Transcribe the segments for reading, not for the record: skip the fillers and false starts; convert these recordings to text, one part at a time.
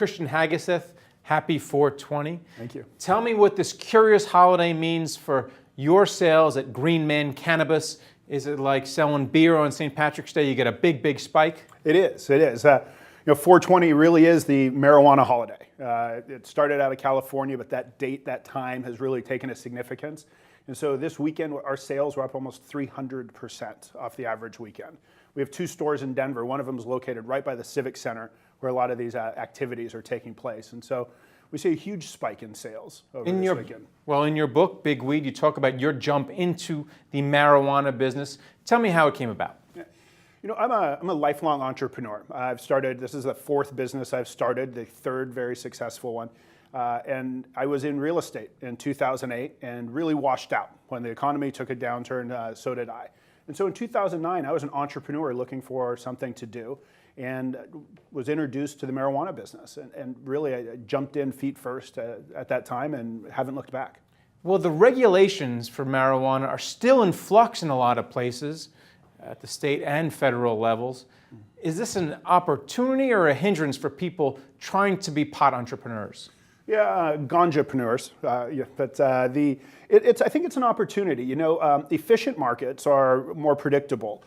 Christian Hageseth, happy 420. Thank you. Tell me what this curious holiday means for your sales at Green Man Cannabis. Is it like selling beer on St. Patrick's Day? You get a big spike? It is. 420 really is the marijuana holiday. It started out of California, but that date, that time has really taken a significance. And so this weekend, our sales were up almost 300% off the average weekend. We have 2 stores in Denver. One of them is located right by the Civic Center, where a lot of these activities are taking place. And so we see a huge spike in sales over this weekend. Well, in your book, Big Weed, you talk about your jump into the marijuana business. Tell me how it came about. You know, I'm a lifelong entrepreneur. This is the 4th business I've started, the 3rd very successful one. And I was in real estate in 2008 and really washed out. When the economy took a downturn, so did I. And so in 2009, I was an entrepreneur looking for something to do and was introduced to the marijuana business. And really, I jumped in feet first at that time and haven't looked back. Well, the regulations for marijuana are still in flux in a lot of places at the state and federal levels. Is this an opportunity or a hindrance for people trying to be pot entrepreneurs? Yeah, ganjapreneurs. I think it's an opportunity. You know, efficient markets are more predictable.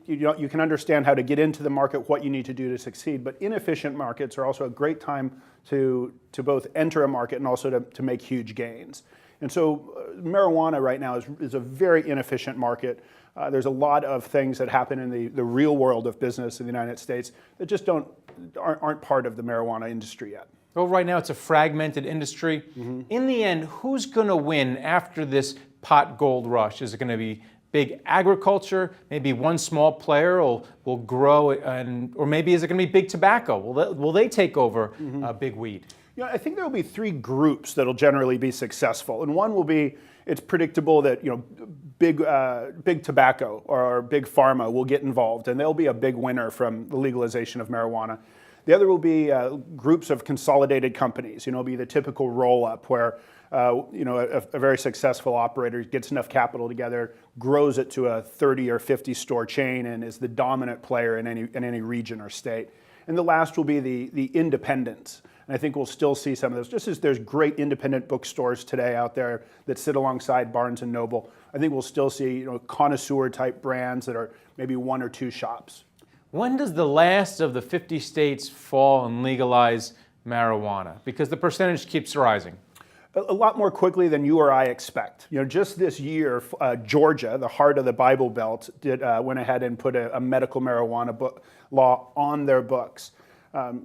You can understand how to get into the market, what you need to do to succeed. But inefficient markets are also a great time to both enter a market and also to make huge gains. And so marijuana right now is a very inefficient market. There's a lot of things that happen in the real world of business in the United States that just aren't part of the marijuana industry yet. Well, right now it's a fragmented industry. Mm-hmm. In the end, who's going to win after this pot gold rush? Is it going to be big agriculture? Maybe one small player will grow, or maybe is it going to be big tobacco? Will they take over big weed? You know, I think there will be 3 groups that will generally be successful, and one will be, it's predictable that big tobacco or big pharma will get involved, and they'll be a big winner from the legalization of marijuana. The other will be groups of consolidated companies. It'll be the typical roll-up where a very successful operator gets enough capital together, grows it to a 30 or 50 store chain, and is the dominant player in any region or state. And the last will be the independents. And I think we'll still see some of those. Just as there's great independent bookstores today out there that sit alongside Barnes & Noble, I think we'll still see connoisseur-type brands that are maybe 1 or 2 shops. When does the last of the 50 states fall and legalize marijuana? Because the percentage keeps rising. A lot more quickly than you or I expect. Just this year, Georgia, the heart of the Bible Belt, went ahead and put a medical marijuana law on their books.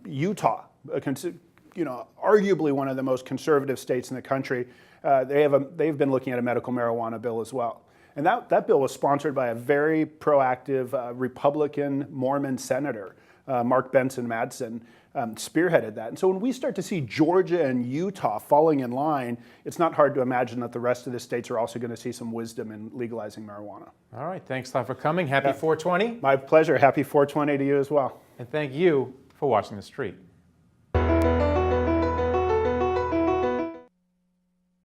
Utah, arguably one of the most conservative states in the country, they've been looking at a medical marijuana bill as well. And that bill was sponsored by a very proactive Republican Mormon senator, Mark Benson Madsen, spearheaded that. And so when we start to see Georgia and Utah falling in line, it's not hard to imagine that the rest of the states are also going to see some wisdom in legalizing marijuana. All right, thanks a lot for coming. Happy 420. My pleasure. Happy 420 to you as well. And thank you for watching The Street.